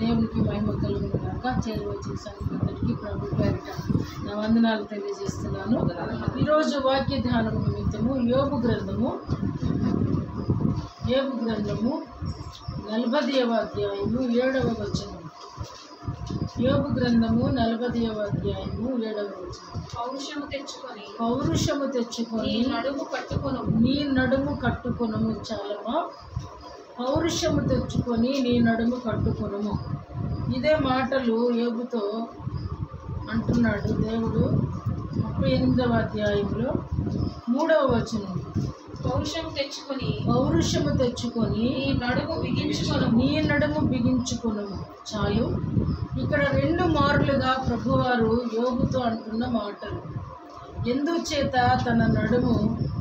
దేవునికి మహిమ కలుగును గాక. చేరువచ్చిన సంగతులకి ప్రభు పేరిట నా వందనాలు తెలియజేస్తున్నాను. ఈరోజు వాక్య ధ్యానం నిమిత్తము యోబు గ్రంథము 40వ అధ్యాయము 7వ వచనం. యోబు గ్రంథము 40వ అధ్యాయము 7వ వచనం. పౌరుషము తెచ్చుకొని నీ నడుము కట్టుకొనుము. చాలమా? పౌరుషము తెచ్చుకొని నీ నడుము కట్టుకొనుము. ఇదే మాటలు యోబుతో అంటున్నాడు దేవుడు 38వ అధ్యాయంలో 3వ వచనం. పౌరుషము తెచ్చుకొని నీ నడుము బిగించుకొనుము. చాలు. ఇక్కడ 2 మారులుగా ప్రభువారు యోబుతో అంటున్న మాటలు. ఎందుచేత తన నడుము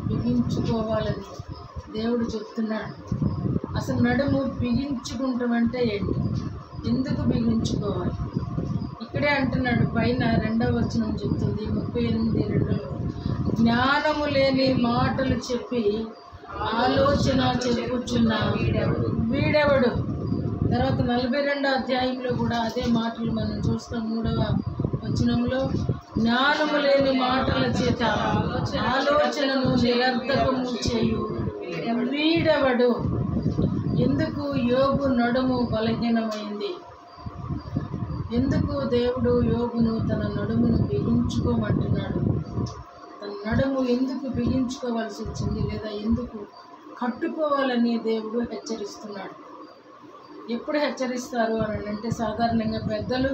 బిగించుకోవాలని దేవుడు చెప్తున్నాడు. అసలు నడుము బిగించుకుంటామంటే ఏంటి? ఎందుకు బిగించుకోవాలి? ఇక్కడే అంటున్నాడు. పైన 2వ వచనం చెప్తుంది 38:2. జ్ఞానము లేని మాటలు చెప్పి ఆలోచన చెప్పుచున్న వీడెవడు. తర్వాత 42వ అధ్యాయంలో కూడా అదే మాటలు మనం చూస్తాం. 3వ వచనంలో జ్ఞానము లేని మాటల చేత ఆలోచనను నిరర్థకము చేయు వీడెవడు. ఎందుకు యోబు నడుము బలహీనమైంది? ఎందుకు దేవుడు యోబును తన నడుమును బిగించుకోమంటున్నాడు? తన నడుము ఎందుకు బిగించుకోవాల్సి వచ్చింది, లేదా ఎందుకు కట్టుకోవాలని దేవుడు హెచ్చరిస్తున్నాడు? ఎప్పుడు హెచ్చరిస్తారు అని అంటే, సాధారణంగా పెద్దలు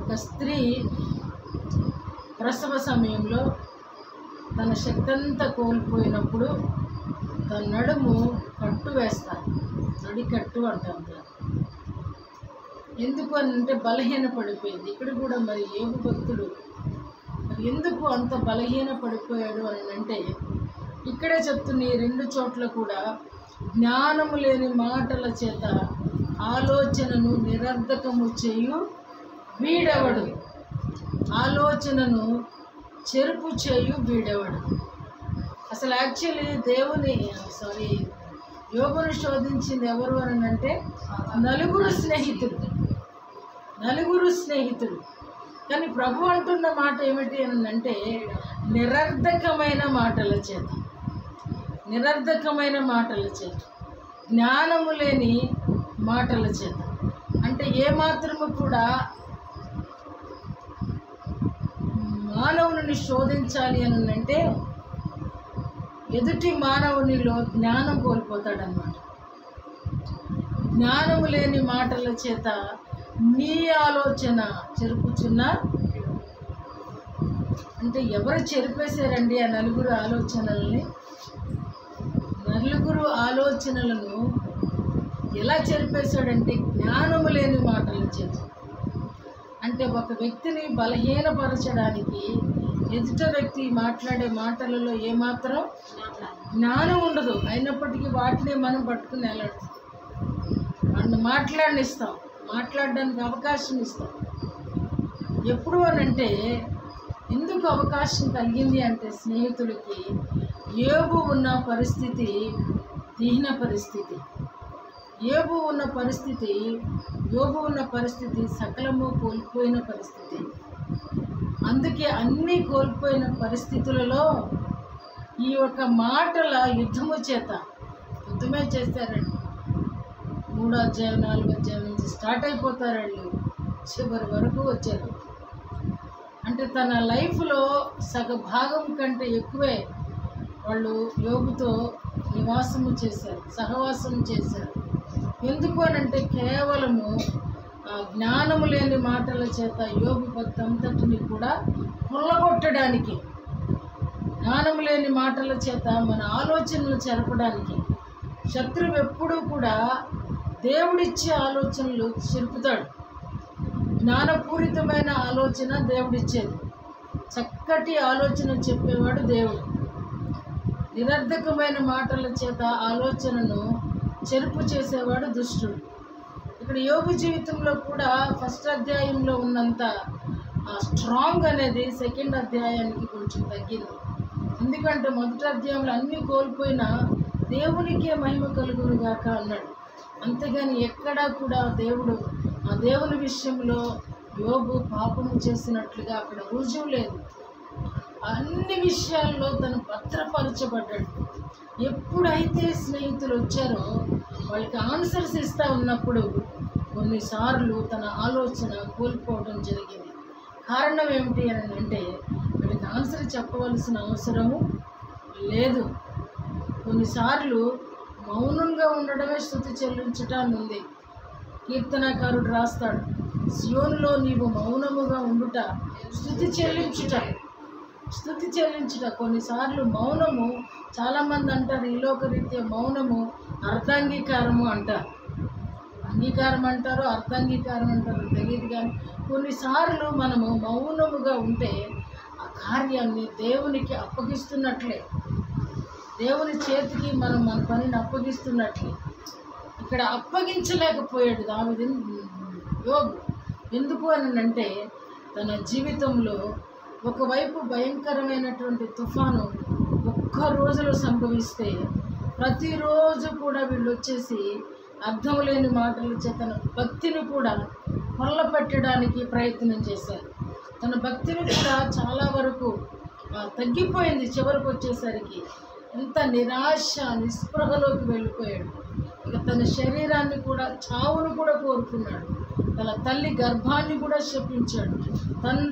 ఒక స్త్రీ ప్రసవ సమయంలో తన శక్తి అంతా కోల్పోయినప్పుడు తన నడుము కట్టు వేస్తారు. నడికట్టు అంటాం. ఎందుకు అని అంటే బలహీన పడిపోయింది. ఇక్కడ కూడా మరి యోబు భక్తుడు ఎందుకు అంత బలహీన పడిపోయాడు అని అంటే, ఇక్కడే చెప్తున్న ఈ 2 చోట్ల కూడా జ్ఞానము లేని మాటల చేత ఆలోచనను నిరర్ధకము చేయు వీడెవడు. ఆలోచనను చెరుపు చేయు వీడెవడు. అసలు యాక్చువల్లీ యోబును శోధించింది ఎవరు అని అంటే నలుగురు స్నేహితులు. కానీ ప్రభు అంటున్న మాట ఏమిటి అని అంటే నిరర్ధకమైన మాటల చేత, జ్ఞానము లేని మాటల చేత. అంటే ఏమాత్రము కూడా మానవుని శోధించాలి అని అంటే ఎదుటి మానవునిలో జ్ఞానం కోల్పోతాడన్నమాట. జ్ఞానము లేని మాటల చేత నీ ఆలోచన చెరుపుచున్న. అంటే ఎవరు చెరిపేశారండి ఆ నలుగురు ఆలోచనలను ఎలా చెరిపేశాడంటే జ్ఞానము లేని మాటల చేత. అంటే ఒక వ్యక్తిని బలహీనపరచడానికి ఎదుట వ్యక్తి మాట్లాడే మాటలలో ఏమాత్రం జ్ఞానం ఉండదు. అయినప్పటికీ వాటిని మనం పట్టుకుని వెళ్ళాడు. వాడిని మాట్లాడడానికి అవకాశం ఇస్తాం. ఎప్పుడు అనంటే ఎందుకు అవకాశం కలిగింది అంటే, స్నేహితులకి యోబు ఉన్న పరిస్థితి దీన పరిస్థితి. యోబు ఉన్న పరిస్థితి సకలము కోల్పోయిన పరిస్థితి. అందుకే అన్నీ కోల్పోయిన పరిస్థితులలో ఈ యొక్క మాటల యుద్ధమే చేస్తారండి. 3వ అధ్యాయం 4వ అధ్యాయం నుంచి స్టార్ట్ అయిపోతారండి, చివరి వరకు వచ్చారు. అంటే తన లైఫ్లో సగభాగం కంటే ఎక్కువే వాళ్ళు యోబుతో సహవాసము చేశారు. ఎందుకు అనంటే కేవలము జ్ఞానము లేని మాటల చేత యోబు భక్తంతటిని కూడా కొల్లగొట్టడానికి, జ్ఞానము లేని మాటల చేత మన ఆలోచనలు చెరపడానికి. శత్రువు ఎప్పుడూ కూడా దేవుడిచ్చే ఆలోచనలు చెరుపుతాడు. జ్ఞానపూరితమైన ఆలోచన దేవుడిచ్చేది. చక్కటి ఆలోచన చెప్పేవాడు దేవుడు. నిరర్ధకమైన మాటల చేత ఆలోచనను చెరుపు చేసేవాడు దుష్టుడు. ఇక్కడ యోబు జీవితంలో కూడా 1వ అధ్యాయంలో ఉన్నంత స్ట్రాంగ్ అనేది 2వ అధ్యాయానికి కొంచెం తగ్గింది. ఎందుకంటే 1వ అధ్యాయంలో అన్నీ కోల్పోయినా దేవునికే మహిమ కలుగును గాక అన్నాడు. అంతేగాని ఎక్కడా కూడా ఆ దేవుని విషయంలో యోబు పాపము చేసినట్లుగా అక్కడ రుజువు లేదు. అన్ని విషయాల్లో తను భద్రపరచబడ్డాడు. ఎప్పుడైతే స్నేహితులు వచ్చారో వాళ్ళకి ఆన్సర్స్ ఇస్తూ ఉన్నప్పుడు కొన్నిసార్లు తన ఆలోచన కోల్పోవడం జరిగింది. కారణం ఏమిటి అని అంటే వీళ్ళకి ఆన్సర్ చెప్పవలసిన అవసరము లేదు. కొన్నిసార్లు మౌనంగా ఉండడమే స్తుతి చెల్లించటాన్ని ఉంది. కీర్తనకారుడు రాస్తాడు, సియోనులో నీవు మౌనముగా ఉండుట స్తుతి చెల్లించుట. కొన్నిసార్లు మౌనము, చాలామంది అంటారు ఈ లోకరీత్యా మౌనము అర్ధాంగీకారము అంటారు. అంగీకారం అంటారు, అర్ధాంగీకారం అంటారు తెలియదు. కానీ కొన్నిసార్లు మనము మౌనముగా ఉంటే ఆ కార్యాన్ని దేవునికి అప్పగిస్తున్నట్లే, దేవుని చేతికి మనం మన పనిని అప్పగిస్తున్నట్లే. ఇక్కడ అప్పగించలేకపోయాడు యోబు. ఎందుకు అని అంటే తన జీవితంలో ఒకవైపు భయంకరమైనటువంటి తుఫాను ఒక్క రోజులో సంభవిస్తే ప్రతిరోజు కూడా వీళ్ళు వచ్చేసి అర్థం లేని మాటలు తన భక్తిని కూడా కొల్లపెట్టడానికి ప్రయత్నం చేశారు. తన భక్తిని కూడా చాలా వరకు తగ్గిపోయింది. చివరికి వచ్చేసరికి ఎంత నిరాశ నిస్పృహలోకి వెళ్ళిపోయాడు. ఇక తన శరీరాన్ని కూడా, చావును కూడా కోరుకున్నాడు. తన తల్లి గర్భాన్ని కూడా శపించాడు.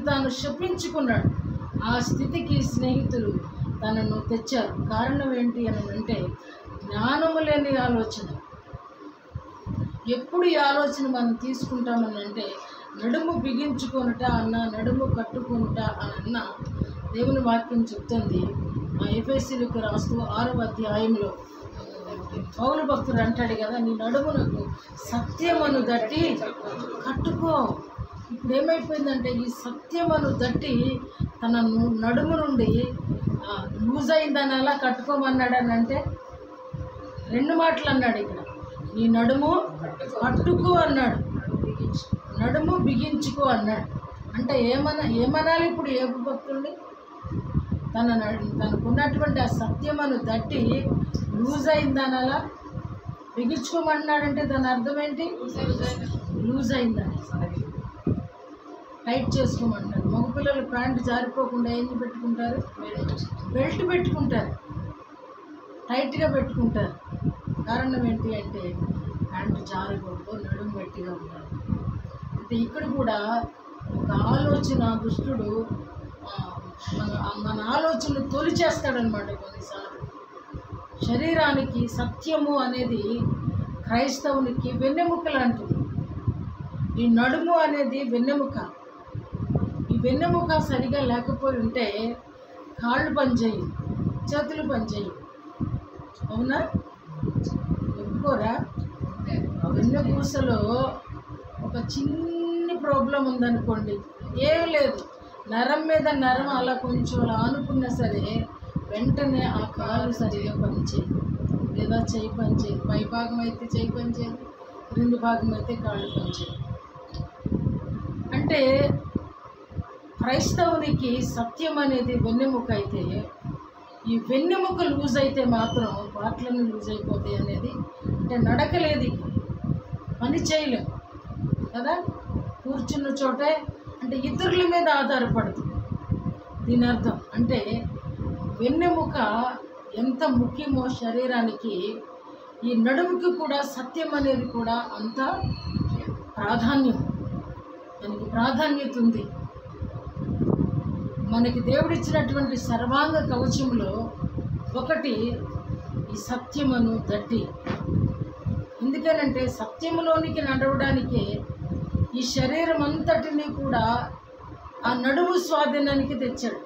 తాను శపించుకున్నాడు. ఆ స్థితికి స్నేహితులు తనను తెచ్చారు. కారణం ఏంటి అని అంటే జ్ఞానము లేని ఆలోచన. ఎప్పుడు ఈ ఆలోచన మనం తీసుకుంటామని అంటే నడుము బిగించుకొనుట అన్న, నడుము కట్టుకొనుట అని అన్న దేవుని వాక్యం చెప్తుంది. ఆ ఎఫెసీయులకు రాస్తూ 6వ అధ్యాయంలో పౌలు భక్తుడు అంటాడు కదా, నీ నడుమునకు సత్యమును దట్టి కట్టుకో. ఇప్పుడు ఏమైపోయిందంటే ఈ సత్యమును దట్టి తన నడుము నుండి లూజ్ అయిందని అలా కట్టుకోమన్నాడు అని అంటే 2 మాటలు అన్నాడు. ఇక్కడ నీ నడుము కట్టుకో అన్నాడు, నడుము బిగించుకో అన్నాడు. అంటే ఏమనాలి ఇప్పుడు ఏ భక్తుడిని? తనకున్నటువంటి ఆ సత్యమును దట్టి లూజ్ అయిందని అలా బిగించుకోమన్నాడంటే దాని అర్థం ఏంటి? లూజ్ అయిందని టైట్ చేసుకోమంటారు. మగపిల్లలు ప్యాంటు జారిపోకుండా ఏం పెట్టుకుంటారు? బెల్ట్ పెట్టుకుంటారు, టైట్గా పెట్టుకుంటారు. కారణం ఏంటి అంటే ప్యాంటు జారకూడదు, నడుము గట్టిగా ఉండాలి. అంటే ఇక్కడ కూడా ఒక ఆలోచన దుష్టుడు మన ఆలోచనలు తొలిచేస్తాడనమాట. కొన్నిసార్లు శరీరానికి సత్యము అనేది క్రైస్తవునికి వెన్నెముక లాంటిది. ఈ నడుము అనేది వెన్నెముక. ఈ వెన్నెముక సరిగా లేకపోయి ఉంటే కాళ్ళు పనిచేయవు, చేతులు పనిచేయవు. అవునా? ఒప్పుకోరా? వెన్నెపూసలో ఒక చిన్ని ప్రాబ్లం ఉందనుకోండి, ఏం లేదు, నరం మీద నరం అలా కొంచెం ఆనుకున్నా సరే వెంటనే ఆ కాలు సరిగా పనిచేయదు, లేదా చేయి పనిచేయదు. పై భాగం అయితే చేయి పనిచేయదు, క్రింది భాగం అయితే కాళ్ళు పనిచేయదు. అంటే క్రైస్తవునికి సత్యం అనేది వెన్నెముక అయితే, ఈ వెన్నెముక లూజ్ అయితే మాత్రం పాటలన్నీ లూజ్ అయిపోతాయి అనేది. అంటే నడకలేదు, పని చేయలేం కదా. కూర్చున్న చోటే అంటే ఇతరుల మీద ఆధారపడుతుంది. దీని అర్థం అంటే వెన్నెముక ఎంత ముఖ్యమో శరీరానికి, ఈ నడుముకి కూడా సత్యం అనేది కూడా అంత ప్రాధాన్యం, దానికి ప్రాధాన్యత ఉంది. మనకి దేవుడిచ్చినటువంటి సర్వాంగ కవచంలో ఒకటి ఈ సత్యమును దట్టి. ఎందుకనంటే సత్యములోనికి నడవడానికే ఈ శరీరం అంతటినీ కూడా ఆ నడుము స్వాధీనానికి తెచ్చాడు,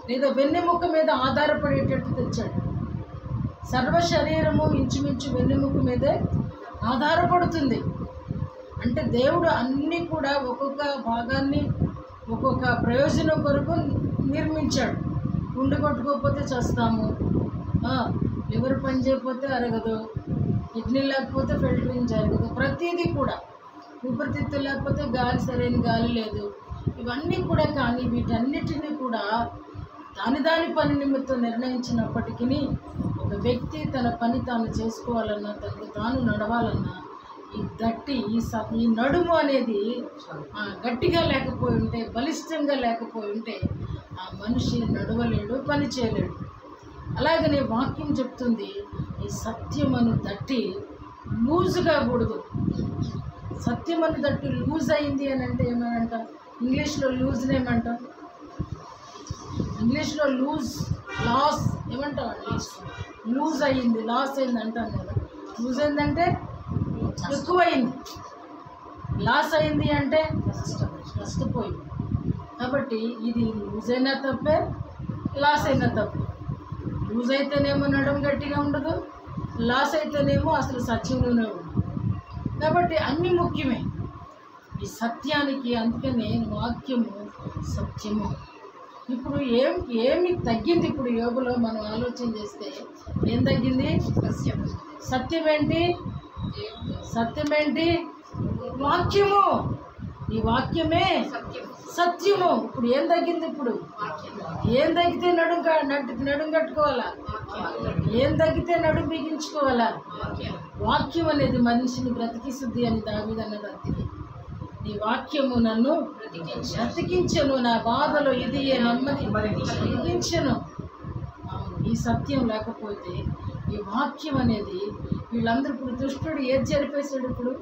లేదా వెన్నెముక మీద ఆధారపడేటట్టు తెచ్చాడు. సర్వ శరీరము ఇంచుమించు వెన్నెముక మీదే ఆధారపడుతుంది. అంటే దేవుడు అన్నీ కూడా ఒక్కొక్క భాగాన్ని ఒక్కొక్క ప్రయోజనం కొరకు నిర్మించాడు. గుండె కొట్టుకోకపోతే చేస్తాము, లివర్ పని చేయకపోతే అరగదు, కిడ్నీ లేకపోతే ఫిల్టరింగ్ జరగదు, ప్రతిదీ కూడా ఊపిరితిత్తులు లేకపోతే గాలి, సరైన గాలి లేదు. ఇవన్నీ కూడా కానీ వీటన్నిటినీ కూడా దాని పని నిమిత్తం నిర్ణయించినప్పటికీ ఒక వ్యక్తి తన పని తాను చేసుకోవాలన్నా, తనకు తాను నడవాలన్నా ఈ నడుము అనేది గట్టిగా లేకపోయి ఉంటే, బలిష్టంగా లేకపోయి ఉంటే ఆ మనిషి నడవలేడు, పని చేయలేడు. అలాగనే వాక్యం చెప్తుంది, ఈ సత్యమను దట్టి లూజుగా కూడదు. సత్యమను దట్టి లూజ్ అయింది అని అంటే ఏమనంట? ఇంగ్లీష్లో లూజ్ని ఏమంటాం? ఇంగ్లీష్లో లాస్ ఏమంటాం? లూజ్ అయ్యింది, లాస్ అయింది అంటాం కదా. లూజ్ అయిందంటే ఎక్కువైంది, లాస్ అయింది అంటే నష్టపోయింది. కాబట్టి ఇది లూజ్ అయినా తప్పే, లాస్ అయినా తప్పే. లూజ్ అయితేనేమో నడుము గట్టిగా ఉండదు, లాస్ అయితేనేమో అసలు సత్యంలోనే ఉండదు. కాబట్టి అన్నీ ముఖ్యమే ఈ సత్యానికి. అందుకనే వాక్యము సత్యము. ఇప్పుడు ఏమి తగ్గింది? ఇప్పుడు యోగులో మనం ఆలోచన చేస్తే ఏం తగ్గింది? సత్యమేంటి? వాక్యము. ఈ వాక్యమే సత్యము. ఇప్పుడు ఏం తగ్గింది? ఇప్పుడు ఏం తగ్గితే నడుం కట్టుకోవాలా? ఏం తగ్గితే నడుం బిగించుకోవాలా? వాక్యం అనేది మనిషిని బ్రతికిస్తుంది అని దావీదు అన్నది. అందుకే నీ వాక్యము నన్ను బ్రతికించను, నా బాధలో ఇది నెమ్మది బ్రతికించను. ఈ సత్యం లేకపోతే, ఈ వాక్యం అనేది వీళ్ళందరూ ఇప్పుడు దుష్టుడు ఏది జరిపేశాడు? ఇప్పుడు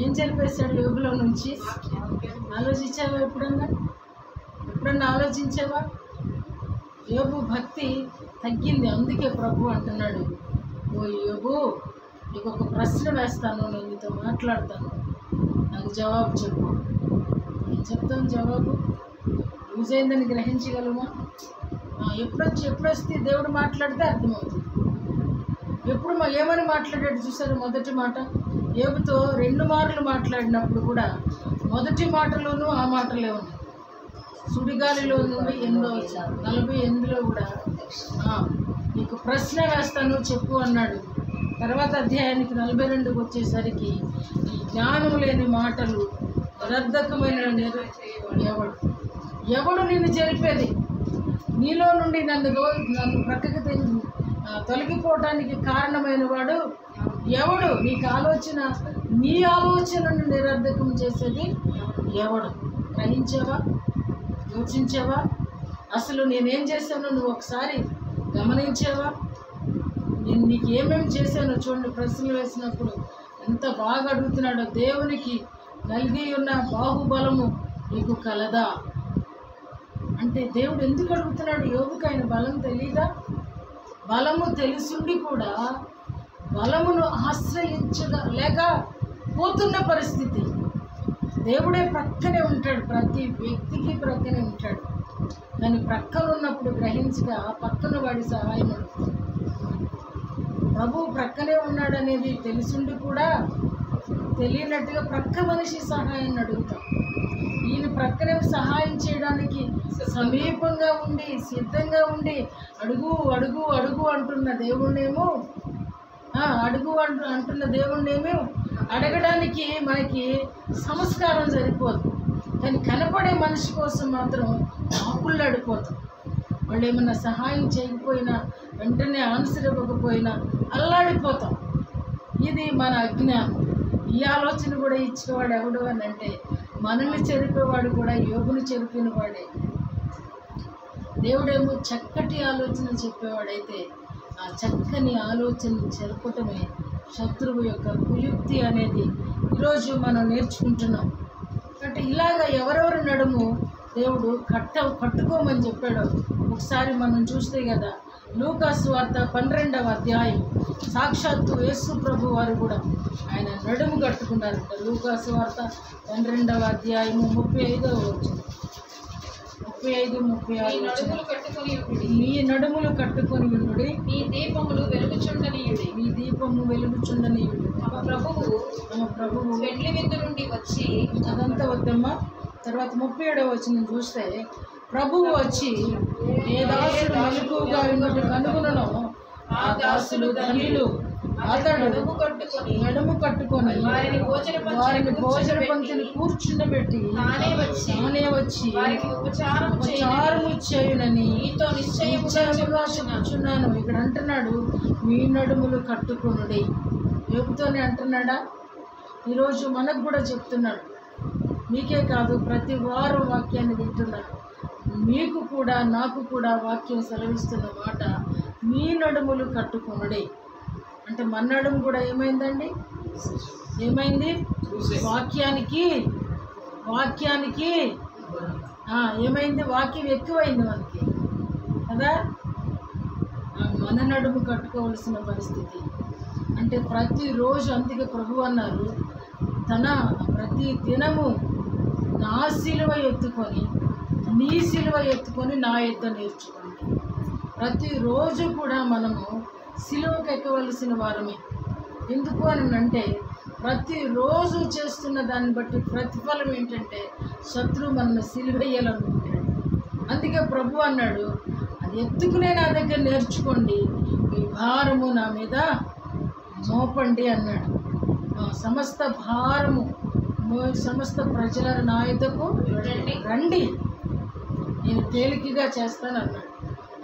ఏం జరిపేశాడు యోగులో నుంచి? ఆలోచించావా? ఎప్పుడన్నా ఆలోచించావా? యోగు భక్తి తగ్గింది. అందుకే ప్రభు అంటున్నాడు, ఓ యోగు, నీకు ఒక ప్రశ్న వేస్తాను, నేను నీతో మాట్లాడతాను, నాకు జవాబు చెప్పు. ఏం చెప్తాను జవాబు? లూజ్ అయిందని గ్రహించగలమా? ఎప్పుడొస్తే దేవుడు మాట్లాడితే అర్థమవుతుంది. ఏమని మాట్లాడాడు చూసారు? మొదటి మాట యోగుతో 2 మార్లు మాట్లాడినప్పుడు కూడా మొదటి మాటలోనూ ఆ మాటలే ఉన్నాయి. సుడిగాలిలో నుండి 48లో కూడా నీకు ప్రశ్న వేస్తాను చెప్పు అన్నాడు. తర్వాత అధ్యాయానికి 42కి వచ్చేసరికి ఈ జ్ఞానం లేని మాటలు నిరర్ధకమైన ఎవడు నిన్ను జరిపేది? నీలో నుండి నన్ను ప్రక్కకి తొలగిపోవటానికి కారణమైన వాడు ఎవడు? నీ ఆలోచనను నిరర్ధకం చేసేది ఎవడు? గ్రహించావా? యోచించావా? అసలు నేనేం చేశానో నువ్వు ఒకసారి గమనించావా? నేను నీకు ఏమేమి చేశానో చూడండి. ప్రశ్నలు వేసినప్పుడు ఎంత బాగా అడుగుతున్నాడో. దేవునికి కలిగి ఉన్న బాహుబలము నీకు కలదా అంటే దేవుడు ఎందుకు అడుగుతున్నాడు? యోగుకు ఆయన బలం తెలీదా? బలము తెలుసుండి కూడా బలమును లేక పోతున్న పరిస్థితి. దేవుడే ప్రక్కనే ఉంటాడు, ప్రతి వ్యక్తికి ప్రక్కనే ఉంటాడు. కానీ ప్రక్కన ఉన్నప్పుడు గ్రహించగా పక్కన వాడి సహాయం అడుగుతాడు. ప్రభు ప్రక్కనే ఉన్నాడనేది తెలుసుండి కూడా తెలియనట్టుగా ప్రక్క మనిషి సహాయాన్ని అడుగుతాం. ఈయన ప్రక్కనే సహాయం చేయడానికి సమీపంగా ఉండి, సిద్ధంగా ఉండి అడుగు అడుగు అడుగు అంటున్న దేవుణ్ణేమో అడగడానికి మనకి సంస్కారం సరిపోదు. కానీ కనపడే మనిషి కోసం మాత్రం ఆకుళ్ళడిపోతాం. వాళ్ళు ఏమన్నా సహాయం చేయకపోయినా, వెంటనే ఆన్సర్ ఇవ్వకపోయినా అల్లాడిపోతాం. ఇది మన అజ్ఞానం. ఈ ఆలోచన కూడా ఇచ్చేవాడు ఎవడు అని అంటే, మనల్ని చెరిపేవాడు కూడా యోగుని చెరిపిన వాడే. దేవుడేమో చక్కటి ఆలోచన చెప్పేవాడైతే ఆ చక్కని ఆలోచన చెరపటమే శత్రువు యొక్క కుయుక్తి అనేది ఈరోజు మనం నేర్చుకుంటున్నాం. అంటే ఇలాగ ఎవరెవరు నడుము దేవుడు కట్టుకోమని చెప్పాడు. ఒకసారి మనం చూస్తే కదా, లూకా సువార్త 12వ అధ్యాయం, సాక్షాత్తు యేసు ప్రభు వారు కూడా ఆయన నడుము కట్టుకున్నారంట. లూకా సువార్త 12వ అధ్యాయము 35వ వచనం, 35-36. మీ నడుములు కట్టుకొని ఉండుడి, మీ దీపములు వెలుగుచుండనీయుడి. తమ ప్రభువు పెండ్లి విందు నుండి వచ్చి, అదంతా వద్దమ్మా. తర్వాత 37వ వచనం చూస్తే, ప్రభువు వచ్చి ఏ దాసుడు మెలకువగా ఉన్నట్టు కనుగొనను, ఆ దాసులు ధన్యులు. అతడు నడుము కట్టుకొని వారిని భోజన పంక్తిని కూర్చుండబెట్టి తానే వచ్చి వారికి ఉపచారము చేయునని నిశ్చయముగా చెప్పుచున్నాను. ఇక్కడ అంటున్నాడు, మీ నడుములు కట్టుకొనుడి. యోగుతోనే అంటున్నాడా? ఈరోజు మనకు కూడా చెప్తున్నాడు. మీకే కాదు, ప్రతి వారం వాక్యాన్ని వింటున్నారు. మీకు కూడా నాకు కూడా వాక్యం సెలవిస్తున్న మాట, మీ నడుములు కట్టుకొనుడి. అంటే మన నడుము కూడా ఏమైందండి? ఏమైంది? వాక్యానికి ఏమైంది? వాక్యం ఎక్కువైంది మనకి కదా. మన నడుము కట్టుకోవలసిన పరిస్థితి. అంటే ప్రతిరోజు, అందుకే ప్రభు అన్నారు, తన ప్రతి దినము నా సిలువ ఎత్తుకొని, నీ సిలువ ఎత్తుకొని నా యొద్ద నేర్చుకోండి. ప్రతిరోజు కూడా మనము సిలువకు ఎక్కవలసిన వారమే. ఎందుకు అని అంటే, ప్రతిరోజు చేస్తున్న దాన్ని బట్టి ప్రతిఫలం ఏంటంటే శత్రువు మనల్ని సిలువేయాలనుకుంటాడు. అందుకే ప్రభు అన్నాడు, అది ఎత్తుకునే నా దగ్గర నేర్చుకోండి, మీ భారము నా మీద మోపండి అన్నాడు. సమస్త భారము సమస్త ప్రజల నా యొద్దకు రండి, నేను తేలికగా చేస్తాను అన్నాడు.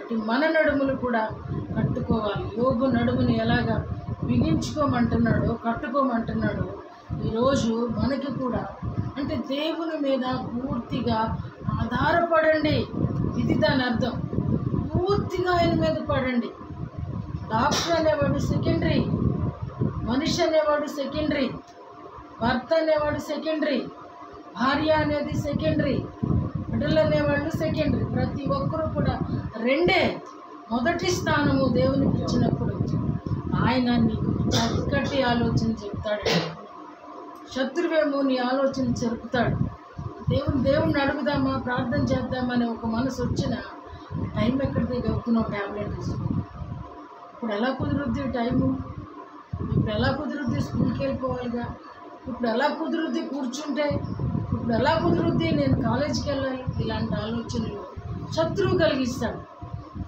అటు మన నడుములు కూడా కట్టుకోవాలి. యోగు నడుముని ఎలాగా బిగించుకోమంటున్నాడో, కట్టుకోమంటున్నాడో, ఈరోజు మనకి కూడా అంటే దేవుని మీద పూర్తిగా ఆధారపడండి. ఇది దాని అర్థం. పూర్తిగా ఆయన మీద పడండి. డాక్టర్ అనేవాడు సెకండరీ, మనిషి అనేవాడు సెకండరీ, భర్త అనేవాడు సెకండరీ, భార్య అనేది సెకండరీ, బిడ్డలు అనేవాళ్ళు సెకండరీ. ప్రతి ఒక్కరూ కూడా రెండే. మొదటి స్థానము దేవునికి ఇచ్చినప్పుడు ఆయన నీకు చక్కటి ఆలోచన చెప్తాడు. శత్రువేమో నీ ఆలోచన చెరుపుతాడు. దేవుణ్ణి అడుగుదామా, ప్రార్థన చేద్దామని ఒక మనసు వచ్చిన టైం ఎక్కడికి గెలుపుతున్నావు? ట్యాబ్లెట్ తీసుకో. ఇప్పుడు ఎలా కుదురుద్ది టైము? ఇప్పుడు ఎలా కుదురుద్ది? స్కూల్కి వెళ్ళిపోవాలిగా. ఇప్పుడు ఎలా కుదురుద్ది కూర్చుంటే? ఇప్పుడు ఎలా కుదురుద్ది నేను కాలేజీకి వెళ్ళాలి? ఇలాంటి ఆలోచనలు శత్రువు కలిగిస్తాడు.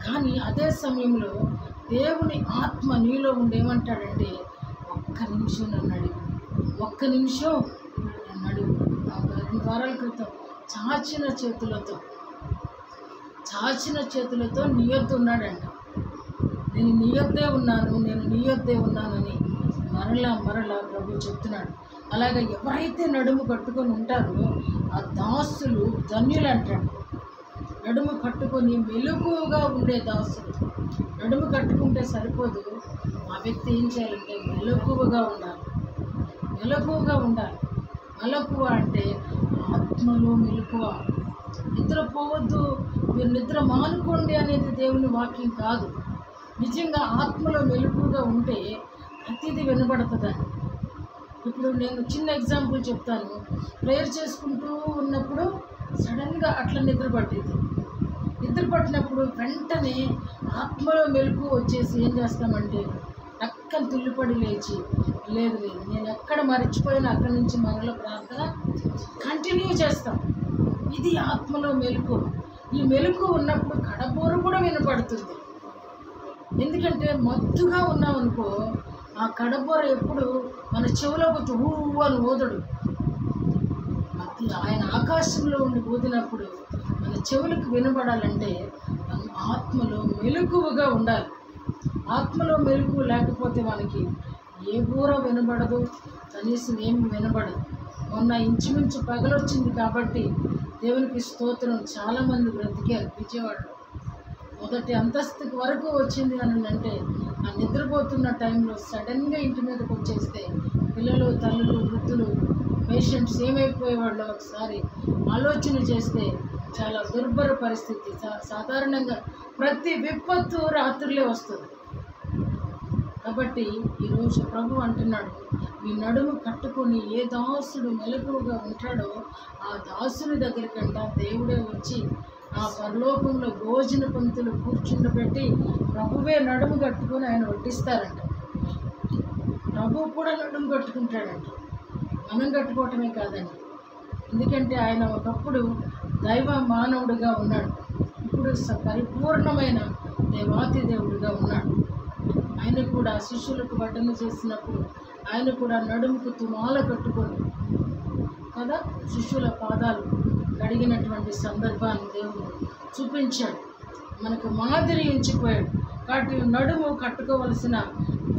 కానీ అదే సమయంలో దేవుని ఆత్మ నీలో ఉండేమంటాడంటే, ఒక్క నిమిషం నన్ను అడుగు, ఒక్క నిమిషం నన్ను అడుగు. 2 వారాల క్రితం చాచిన చేతులతో నీ యొద్ద ఉన్నాడంట. నేను నీ యొద్దే ఉన్నానని మరలా ప్రభు చెప్తున్నాడు. అలాగే ఎవరైతే నడుము కట్టుకొని ఉంటారో ఆ దాసులు ధన్యులు అంటాడు. నడుము కట్టుకొని మెలకువగా ఉండే దాసులు. నడుము కట్టుకుంటే సరిపోదు, ఆ వ్యక్తి ఏం చేయాలంటే మెలకువగా ఉండాలి. మెలకువ అంటే ఆత్మలో మెలకువ. నిద్రపోవద్దు, మీరు నిద్ర మానుకోండి అనేది దేవుని వాక్యం కాదు. నిజంగా ఆత్మలో మెలకువగా ఉంటే ప్రతిదీ వినబడుతుందని. ఇప్పుడు నేను చిన్న ఎగ్జాంపుల్ చెప్తాను. ప్రేయర్ చేసుకుంటూ ఉన్నప్పుడు సడన్గా అట్లా నిద్ర పట్టినప్పుడు వెంటనే ఆత్మలో మెలకు వచ్చేసి ఏం చేస్తామంటే టక్కని తుల్లిపడి లేచి, లేదు నేను ఎక్కడ మర్చిపోయినా అక్కడి నుంచి మరల ప్రార్థన కంటిన్యూ చేస్తాం. ఇది ఆత్మలో మెలకు. ఈ మెలకు ఉన్నప్పుడు కడబోరు కూడా వినపడుతుంది. ఎందుకంటే మత్తుగా ఉన్నామనుకో, ఆ కడబోర ఎప్పుడు మన చెవిలోకి వచ్చి ఊ అని ఊదడు. ఆయన ఆకాశంలో ఉండి ఊదినప్పుడు మన చెవులకు వినబడాలంటే మనం ఆత్మలో మెలకువగా ఉండాలి. ఆత్మలో మెలకువ లేకపోతే మనకి ఏ ఊర వినబడదు, కనీసం ఏమి వినబడదు. మొన్న ఇంచుమించు పగలొచ్చింది కాబట్టి దేవునికి స్తోత్రం, చాలామంది బ్రతికారు. విజయవాడలో మొదటి అంతస్తుకి వరకు వచ్చింది అని అంటే, ఆ నిద్రపోతున్న టైంలో సడన్గా ఇంటి మీదకి వచ్చేస్తే పిల్లలు, తల్లులు, వృద్ధులు, పేషెంట్స్ ఏమైపోయేవాళ్ళు ఒకసారి ఆలోచన చేస్తే చాలా దుర్భర పరిస్థితి. సాధారణంగా ప్రతి విపత్తు రాత్రులే వస్తుంది. కాబట్టి ఈరోజు ప్రభు అంటున్నాడు, మీ నడుము కట్టుకొని ఏ దాసుడు మెలకువగా ఉంటాడో ఆ దాసుని దగ్గరికంట దేవుడే వచ్చి ఆ పరలోకంలో భోజన పంక్తులు కూర్చుండబెట్టి ప్రభువే నడుము కట్టుకొని ఆయన వడ్డిస్తారంట. ప్రభువు కూడా నడుము కట్టుకుంటాడంట. మనం కట్టుకోవటమే కాదండి. ఎందుకంటే ఆయన ఒకప్పుడు దైవ మానవుడిగా ఉన్నాడు, ఇప్పుడు పరిపూర్ణమైన దేవాతి దేవుడిగా ఉన్నాడు. ఆయన కూడా శిష్యులకు వడ్డన చేసినప్పుడు ఆయన కూడా నడుముకు తుమాల కట్టుకొని కదా శిష్యుల పాదాలు కడిగినటువంటి సందర్భాన్ని దేవుడు చూపించాడు, మనకు మాదిరి ఉంచిపోయాడు. కాబట్టి నడుము కట్టుకోవలసిన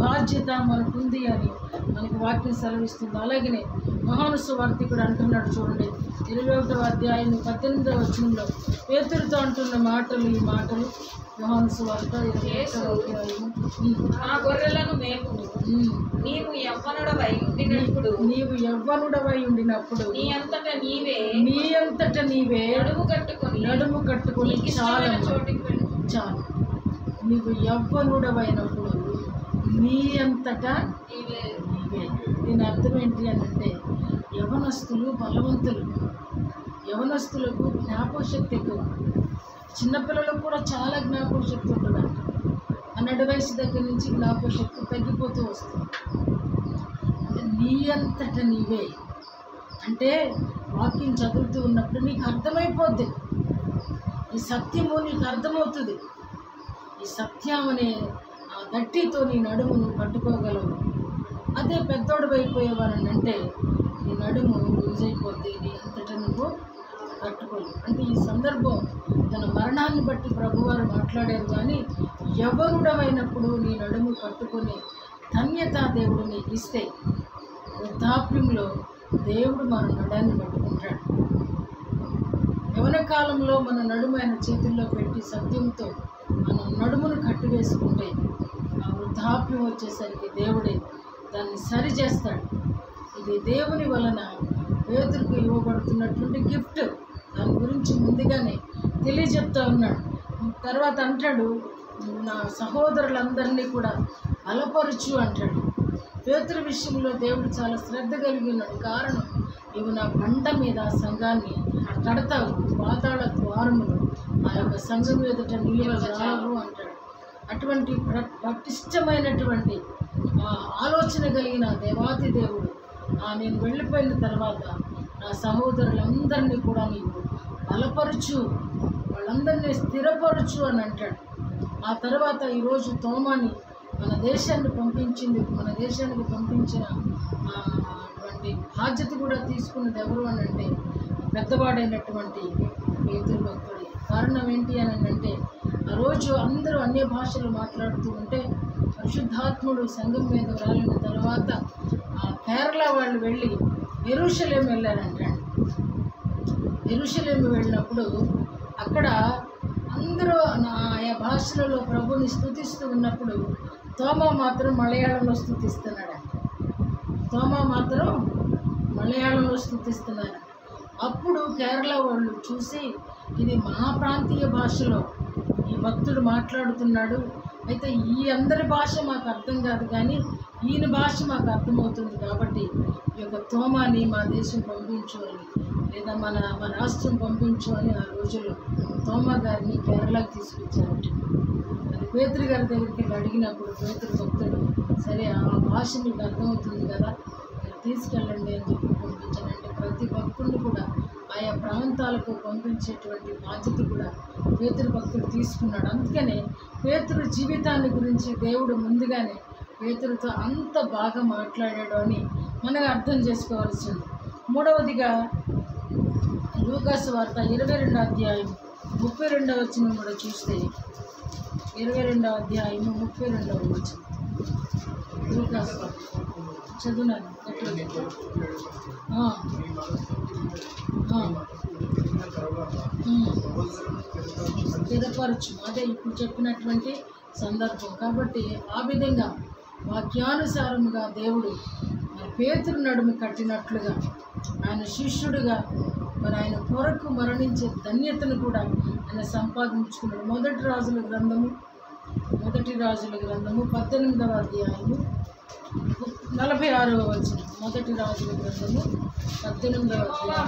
బాధ్యత మనకుంది అని మనకు వాక్యం సెలవిస్తుంది. అలాగనే యోహాను సువార్తికుడు అంటున్నాడు చూడండి, 21వ అధ్యాయం 18వ వచనంలో పేతురుతో అంటున్న మాటలు, ఈ మాటలు యోహాను సువార్త 21వ అధ్యాయము. నా గొర్రెలను మేపుము. నీవు యవ్వనుడవై ఉండినప్పుడు నీ అంతట నీవే నడుము కట్టుకొని చాలు. నీవు యవ్వనుడవైనప్పుడు నీ అంతటా నీవే. దీని అర్థం ఏంటి అని అంటే, యవనస్తులు బలవంతులు, యవనస్తులకు జ్ఞాపకశక్తి ఎక్కువ. చిన్నపిల్లలకు కూడా చాలా జ్ఞాపకశక్తి ఉంటుందంట. 12 వయసు దగ్గర నుంచి జ్ఞాపకశక్తి తగ్గిపోతూ వస్తుంది. అంటే నీ అంతట నీవే అంటే వాక్యం చదువుతూ ఉన్నప్పుడు నీకు అర్థమైపోద్ది, ఈ సత్యము నీకు అర్థమవుతుంది. ఈ సత్యం అనే ఆ గట్టితో నీ నడుమును పట్టుకోగలవు. అదే పెద్దోడు అయిపోయేవారని అంటే నీ నడుము లూజ్ అయిపోద్ది, నీ అంతటా నువ్వు కట్టుకోలేవు. అంటే ఈ సందర్భం తన మరణాన్ని బట్టి ప్రభువారు మాట్లాడారు. కానీ యవ్వనుడమైనప్పుడు నీ నడుము కట్టుకొని ధన్యత దేవుడు నీకు ఇస్తే, వృద్ధాప్యంలో దేవుడు మన నడాన్ని పట్టుకుంటాడు. యవన కాలంలో మన నడుము ఆయన చేతుల్లో పెట్టి సత్యంతో మనం నడుమును కట్టివేసుకుంటే, ఆ వృద్ధాప్యం వచ్చేసరికి దేవుడే దాన్ని సరి చేస్తాడు. ఇది దేవుని వలన పేతురుకు ఇవ్వబడుతున్నటువంటి గిఫ్ట్. దాని గురించి ముందుగానే తెలియజెప్తా ఉన్నాడు. తర్వాత అంటాడు, నా సహోదరులందరినీ కూడా బలపరచు అంటాడు. పేతురు విషయంలో దేవుడు చాలా శ్రద్ధ కలిగి ఉన్నాడు. కారణం, నీవు నా బండ మీద సంఘాన్ని కడతావు, పాతాళ ద్వారములు ఆ యొక్క సంఘం ఎదుట నిలువజాలవు అంటాడు. అటువంటి పటిష్టమైనటువంటి ఆలోచన కలిగిన దేవాతి దేవుడు నేను వెళ్ళిపోయిన తర్వాత నా సహోదరులందరినీ కూడా నీవు బలపరచు, వాళ్ళందరినీ స్థిరపరచు అని అంటాడు. ఆ తర్వాత ఈరోజు తోమాని మన దేశానికి పంపించిన అటువంటి బాధ్యత కూడా తీసుకున్నది ఎవరు అని అంటే పెద్దవాడైనటువంటి పేతురు భక్తుడే. కారణం ఏంటి అని అంటే, ఆ రోజు అందరూ అన్య భాషలు మాట్లాడుతూ ఉంటే పరిశుద్ధాత్ముడు సంఘం మీద రాలిన తర్వాత కేరళ వాళ్ళు వెళ్ళి యెరూషలేము వెళ్ళారంటాడు. యెరూషలేము వెళ్ళినప్పుడు అక్కడ అందరూ ఆయా భాషలలో ప్రభుని స్తుతిస్తూ ఉన్నప్పుడు తోమా మాత్రం మలయాళంలో స్తుతిస్తున్నాడు. అప్పుడు కేరళ వాళ్ళు చూసి, ఇది మా ప్రాంతీయ భాషలో ఈ భక్తుడు మాట్లాడుతున్నాడు, అయితే ఈ అందరి భాష మాకు అర్థం కాదు, కానీ ఈయన భాష మాకు అర్థమవుతుంది, కాబట్టి ఈ యొక్క తోమాని మా దేశం పంపించు అని, లేదా మన రాష్ట్రం పంపించు అని ఆ రోజుల్లో తోమా గారిని కేరళకు తీసుకొచ్చారట. అది పేతురు గారి దగ్గరికి అడిగినప్పుడు పేతురు భక్తుడు, సరే ఆ భాష మీకు అర్థమవుతుంది కదా, తీసుకెళ్ళండి అని చెప్పి పంపించానంటే, ప్రతి భక్తుడిని కూడా ఆయా ప్రాంతాలకు పంపించేటువంటి బాధ్యత కూడా పేతురు భక్తుడు తీసుకున్నాడు. అందుకనే పేతురు జీవితాన్ని గురించి దేవుడు ముందుగానే పేతురుతో అంత బాగా మాట్లాడాడు అని మనం అర్థం చేసుకోవాల్సింది. మూడవదిగా లూకాసు వార్త 22వ అధ్యాయం 32వ వచనం కూడా చూస్తే, 22వ అధ్యాయము 32వ వచనం లూకాసు చదువునాను. స్థిరపరచు, అదే ఇప్పుడు చెప్పినటువంటి సందర్భం. కాబట్టి ఆ విధంగా వాక్యానుసారముగా దేవుడు మరి పేతురు నడుము కట్టినట్లుగా ఆయన శిష్యుడిగా మరి ఆయన కొరకు మరణించే ధన్యతను కూడా ఆయన సంపాదించుకున్నాడు. మొదటి రాజుల గ్రంథము 18వ అధ్యాయము 46వ వచనం. మొదటి రాజుల గ్రంథము 18వ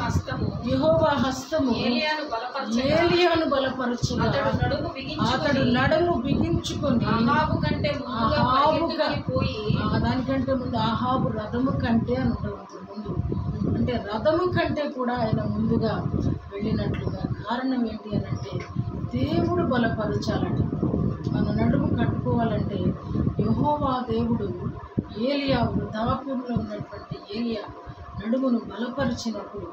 అధ్యాయం. యెహోవా హస్తము ఏలియాను బలపరచుగా అతడు నడుము బిగించుకొని దానికంటే ముందు ఆహాబు రథము కంటే అని ఉంటుంది ముందు, అంటే రథము కంటే కూడా ఆయన ముందుగా వెళ్ళినట్లుగా. కారణం ఏంటి అని అంటే, దేవుడు బలపరచాలట. మన నడుము కట్టుకోవాలంటే యెహోవా దేవుడు ఏలియా వృద్ధాప్యంలో ఉన్నటువంటి ఏలియా నడుమును బలపరిచినప్పుడు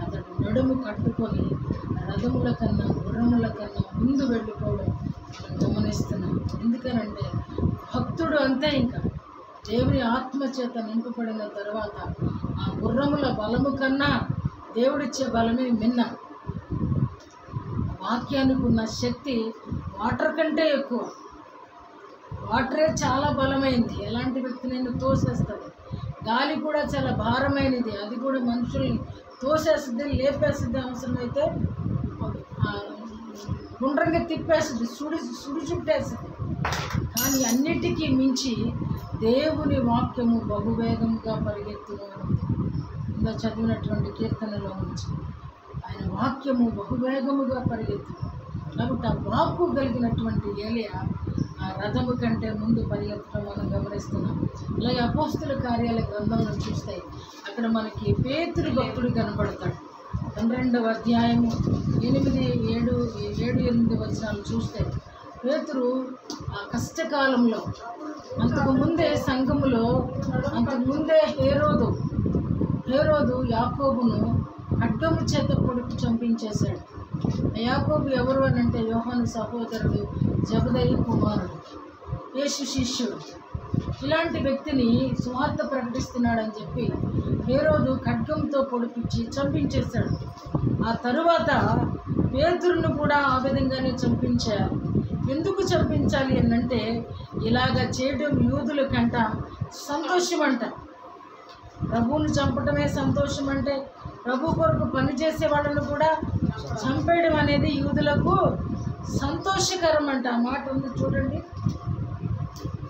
అతడు నడుము కట్టుకొని రథముల కన్నా గుర్రముల కన్నా ముందు వెళ్ళిపోవడం మనం గమనిస్తున్నాం. ఎందుకనంటే భక్తుడు అంతే, ఇంకా దేవుని ఆత్మచేత నింపబడిన తర్వాత ఆ గుర్రముల బలము కన్నా దేవుడిచ్చే బలమే మిన్న. వాక్యానికి ఉన్న శక్తి వాటర్ కంటే ఎక్కువ. వాటరే చాలా బలమైంది, ఎలాంటి వ్యక్తినైనా తోసేస్తుంది. గాలి కూడా చాలా భారమైనది, అది కూడా మనుషుల్ని తోసేస్తుంది, లేపేస్తుంది, అవసరమైతే గుండ్రంగా తిప్పేస్తుంది, సుడి చుట్టేస్తుంది. కానీ అన్నిటికీ మించి దేవుని వాక్యము బహువేగంగా పరిగెత్తును. ఇందా చదివినటువంటి కీర్తనలో నుంచి ఆయన వాక్యము బహువేగముగా పరిగెత్తును. కాబట్టి ఆ వాక్కు కలిగినటువంటి ఏలియా ఆ రథము కంటే ముందు పరిగెత్తడం మనం గమనిస్తున్నాం. అలాగే అపోస్తుల కార్యాల గ్రంథంలో చూస్తే అక్కడ మనకి పేతురు భక్తుడు కనబడతాడు. 12వ అధ్యాయము 7-8 వచనాలు చూస్తే పేతురు ఆ కష్టకాలంలో అంతకుముందే సంఘములో అంతకుముందే హేరోదు యాకోబును ఖడ్గము చేత పొడుపు చంపించేశాడు. యాకోబు ఎవరు అని అంటే యోహాను సహోదరుడు, జబదయి కుమారుడు, యేసు శిష్యుడు. ఇలాంటి వ్యక్తిని సువార్త ప్రకటిస్తున్నాడని చెప్పి హేరోదు ఖడ్గంతో పొడిపించి చంపించేశాడు. ఆ తరువాత పేతురును కూడా ఆ విధంగానే చంపించారు. ఎందుకు చంపించాలి అనంటే ఇలాగ చేయడం యూదుల కంట సంతోషం అంట. ప్రభువును చంపటమే సంతోషం అంటే ప్రభు కొరకు పనిచేసే వాళ్ళను కూడా చంపేయడం అనేది యూదులకు సంతోషకరం అంట. ఆ మాట ఉంది చూడండి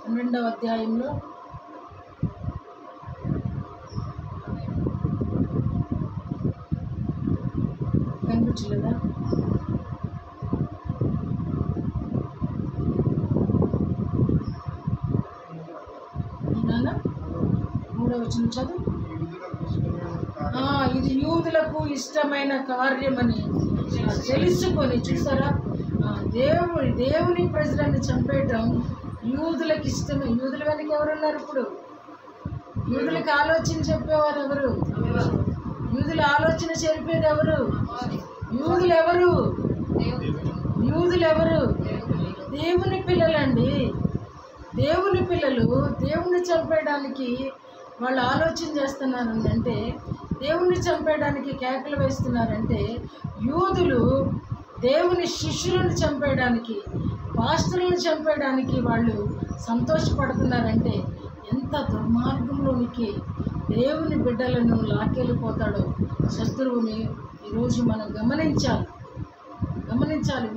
12వ అధ్యాయంలో. కనిపించలేదా? మూడవ వచనం చదువు. ఇది యూదులకు ఇష్టమైన కార్యమని తెలుసుకొని, చూసారా, దేవుని ప్రజలను చంపేయటం యూదులకు ఇష్టమే. యూదుల వెనక ఎవరున్నారు ఇప్పుడు? యూదులకు ఆలోచన చెప్పేవారు ఎవరు? యూదుల ఆలోచన చెప్పేది ఎవరు? యూదులు ఎవరు? దేవుని పిల్లలండి. దేవుని పిల్లలు దేవుణ్ణి చంపేయడానికి వాళ్ళు ఆలోచన చేస్తున్నారంటే, దేవుణ్ణి చంపేయడానికి కేకలు వేస్తున్నారంటే, యూదులు దేవుని శిష్యులను చంపేయడానికి, పాస్టర్లను చంపేయడానికి వాళ్ళు సంతోషపడుతున్నారంటే ఎంత దుర్మార్గంలోనికి దేవుని బిడ్డలను లాక్కెళ్ళిపోతాడో శత్రువుని ఈరోజు మనం గమనించాలి.